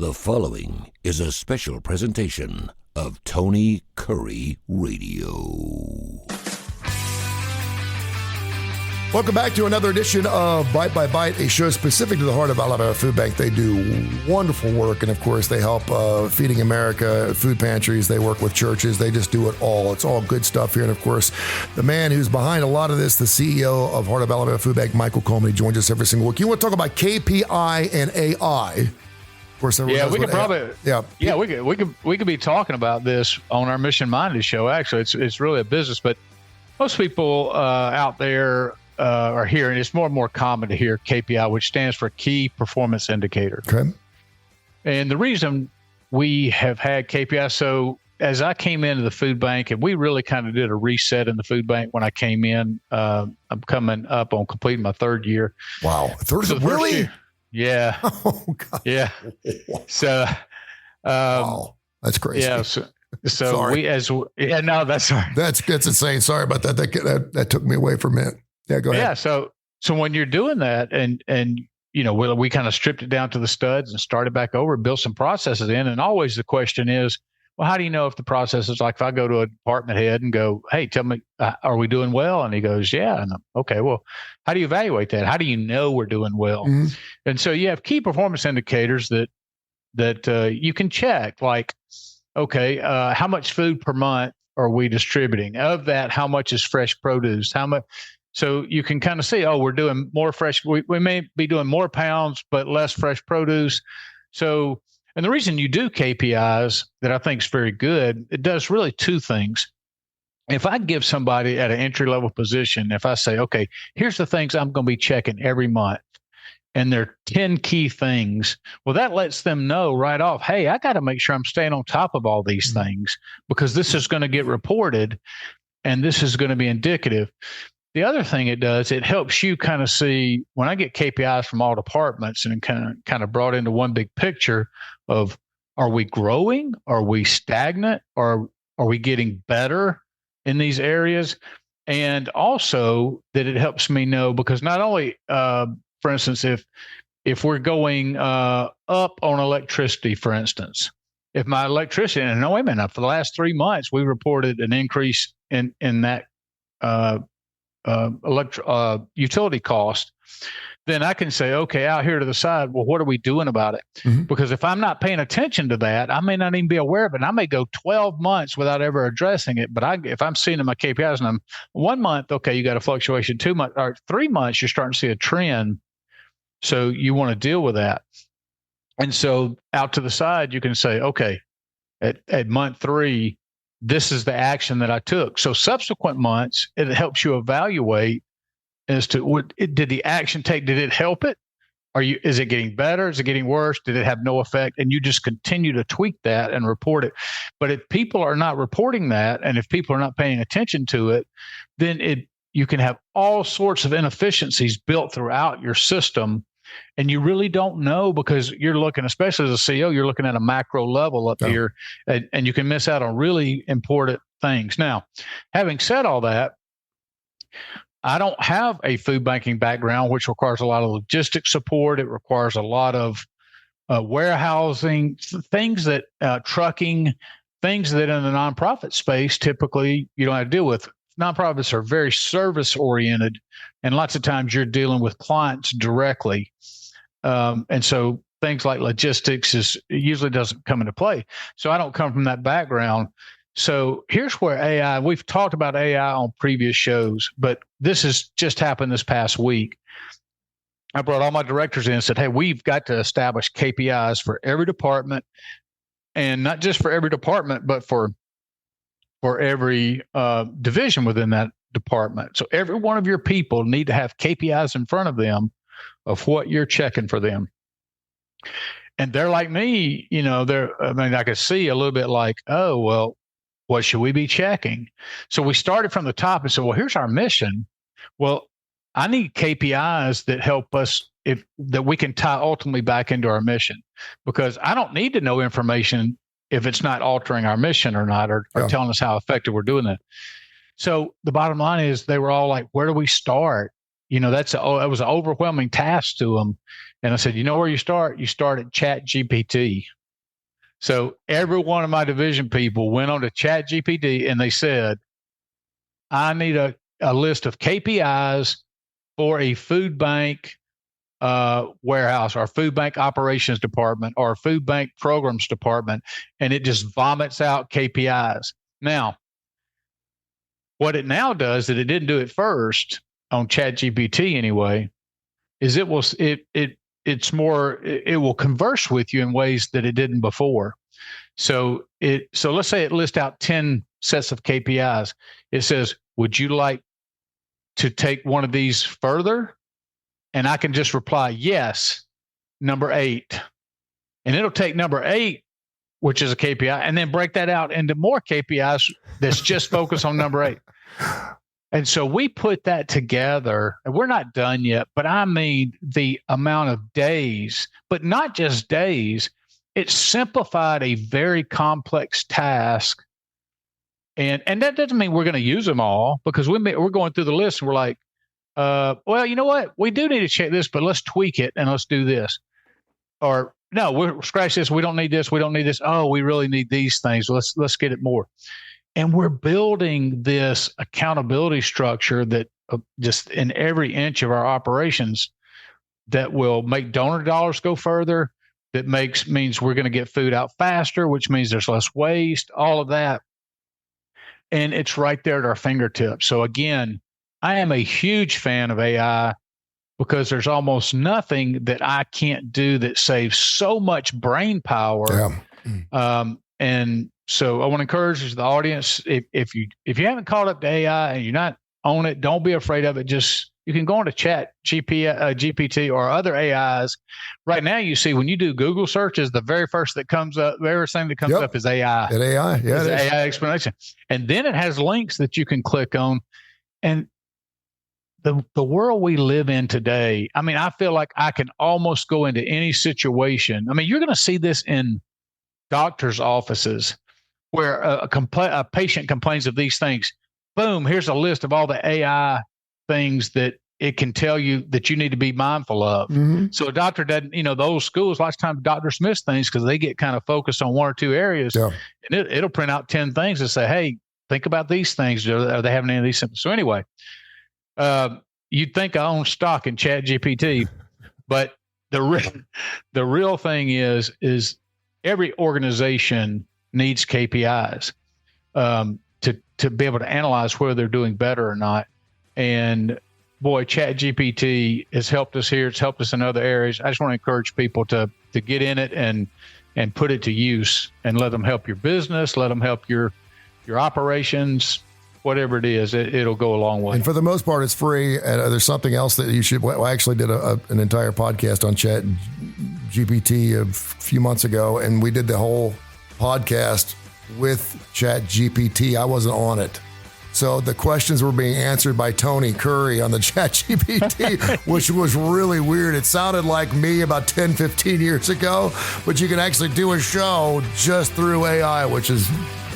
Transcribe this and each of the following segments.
The following is a special presentation of Tony Kurre Radio. Welcome back to another edition of Bite by Bite, a show specific to the Heart of Alabama Food Bank. They do wonderful work, and of course, they help Feeding America, food pantries. They work with churches. They just do it all. It's all good stuff here. And of course, the man who's behind a lot of this, the CEO of Heart of Alabama Food Bank, Michael Coleman, he joins us every single week. You want to talk about KPI and AI? Of course, we could probably we could be talking about this on our Mission Minded show. Actually, it's really a business, but most people out there are hearing, it's more and more common to hear KPI, which stands for Key Performance Indicator. Okay. And the reason we have had KPI, so as I came into the food bank, and we really kind of did a reset in the food bank when I came in, I'm coming up on completing my third year. Wow. Really? Year, yeah. Oh, God. Yeah. So, wow. That's crazy. Yeah. So that's all right. That's insane. Sorry about that. That took me away for a minute. Yeah, go ahead. Yeah, so when you're doing that, and you know, we kind of stripped it down to the studs and started back over, built some processes in, and always the question is, well, how do you know if the process is like, if I go to a department head and go, hey, tell me, are we doing well? And he goes, yeah. And okay, well, how do you evaluate that? How do you know we're doing well? Mm-hmm. And so you have key performance indicators that you can check, like, okay, how much food per month are we distributing? Of that, how much is fresh produce? How much? So you can kind of see, oh, we're doing more fresh. We may be doing more pounds, but less fresh produce. So, and the reason you do KPIs that I think is very good, it does really two things. If I give somebody at an entry level position, if I say, okay, here's the things I'm going to be checking every month, and there are 10 key things, well, that lets them know right off, hey, I got to make sure I'm staying on top of all these things because this is going to get reported and this is going to be indicative. The other thing it does, it helps you kind of see, when I get KPIs from all departments and kind of brought into one big picture of, are we growing? Are we stagnant? Or are we getting better in these areas? And also that it helps me know, because not only, for instance, if we're going up on electricity, for instance, if my electricity, and no, wait a minute, for the last 3 months, we reported an increase in that utility cost, then I can say, okay, out here to the side, well, what are we doing about it? Mm-hmm. Because if I'm not paying attention to that, I may not even be aware of it. And I may go 12 months without ever addressing it. But if I'm seeing in my KPIs and I'm 1 month, okay, you got a fluctuation, 2 months or 3 months, you're starting to see a trend. So you want to deal with that. And so out to the side, you can say, okay, at month 3, this is the action that I took. So subsequent months, it helps you evaluate as to did the action take? Did it help it? Is it getting better? Is it getting worse? Did it have no effect? And you just continue to tweak that and report it. But if people are not reporting that, and if people are not paying attention to it, then you can have all sorts of inefficiencies built throughout your system. And you really don't know, because you're looking, especially as a CEO, you're looking at a macro level up here, and you can miss out on really important things. Now, having said all that, I don't have a food banking background, which requires a lot of logistics support. It requires a lot of warehousing, things that trucking, things that in the nonprofit space, typically you don't have to deal with. Nonprofits are very service oriented, and lots of times you're dealing with clients directly. And so things like logistics usually doesn't come into play. So I don't come from that background. So here's where AI, we've talked about AI on previous shows, but this has just happened this past week. I brought all my directors in and said, hey, we've got to establish KPIs for every department, and not just for every department, but for every division within that department. So every one of your people need to have KPIs in front of them of what you're checking for them. And they're like me, you know, I could see a little bit like, oh, well, what should we be checking? So we started from the top and said, well, here's our mission. Well, I need KPIs that help us, that we can tie ultimately back into our mission, because I don't need to know information if it's not altering our mission or not, or telling us how effective we're doing that. So the bottom line is, they were all like, where do we start? You know, that was an overwhelming task to them. And I said, you know where you start? You start at Chat GPT. So every one of my division people went on to Chat GPT and they said, I need a list of KPIs for a food bank warehouse or food bank operations department or food bank programs department. And it just vomits out KPIs. Now, what it now does that it didn't do it first on Chat GPT anyway, is it will converse with you in ways that it didn't before. So let's say it lists out 10 sets of KPIs. It says, would you like to take one of these further? And I can just reply, yes, number 8. And it'll take number 8, which is a KPI, and then break that out into more KPIs that's just focused on number 8. And so we put that together, and we're not done yet, but I mean the amount of days, but not just days, it simplified a very complex task. And that doesn't mean we're going to use them all, because we're going through the list and we're like, well, you know what? We do need to check this, but let's tweak it and let's do this. Or no, we'll scratch this. We don't need this. We don't need this. Oh, we really need these things. Let's get it more. And we're building this accountability structure that just in every inch of our operations that will make donor dollars go further. That means we're going to get food out faster, which means there's less waste, all of that. And it's right there at our fingertips. So again, I am a huge fan of AI because there's almost nothing that I can't do that saves so much brain power. Yeah. And so I want to encourage the audience, if you haven't caught up to AI and you're not on it, don't be afraid of it. You can go on to Chat GPT or other AIs. Right now, you see when you do Google searches, the very first that comes up, very thing that comes up is AI. An AI, yeah, it's AI explanation, and then it has links that you can click on. And the world we live in today, I mean, I feel like I can almost go into any situation. I mean, you're going to see this in doctors' offices where a patient complains of these things. Boom, here's a list of all the AI things that it can tell you that you need to be mindful of. Mm-hmm. So a doctor doesn't, those schools, lots of times doctors miss things because they get kind of focused on one or two areas. Yeah. And it'll print out 10 things and say, hey, think about these things. Are they having any of these symptoms? So anyway, you'd think I own stock in Chat GPT, but the real thing is every organization needs KPIs to be able to analyze whether they're doing better or not. And boy, Chat GPT has helped us here. It's helped us in other areas. I just want to encourage people to get in it and put it to use and let them help your business, let them help your operations, whatever it is, it'll go a long way. And for the most part, it's free. And there's something else that you should. I actually did an entire podcast on Chat GPT a few months ago, and we did the whole podcast with Chat GPT. I wasn't on it. So the questions were being answered by Tony Kurre on the Chat GPT, which was really weird. It sounded like me about 10, 15 years ago, but you can actually do a show just through AI, which is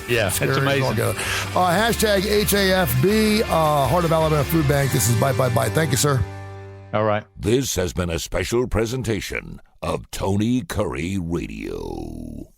it's amazing. Hashtag HAFB, Heart of Alabama Food Bank. This is Bite by Bite. Thank you, sir. All right. This has been a special presentation of Tony Kurre Radio.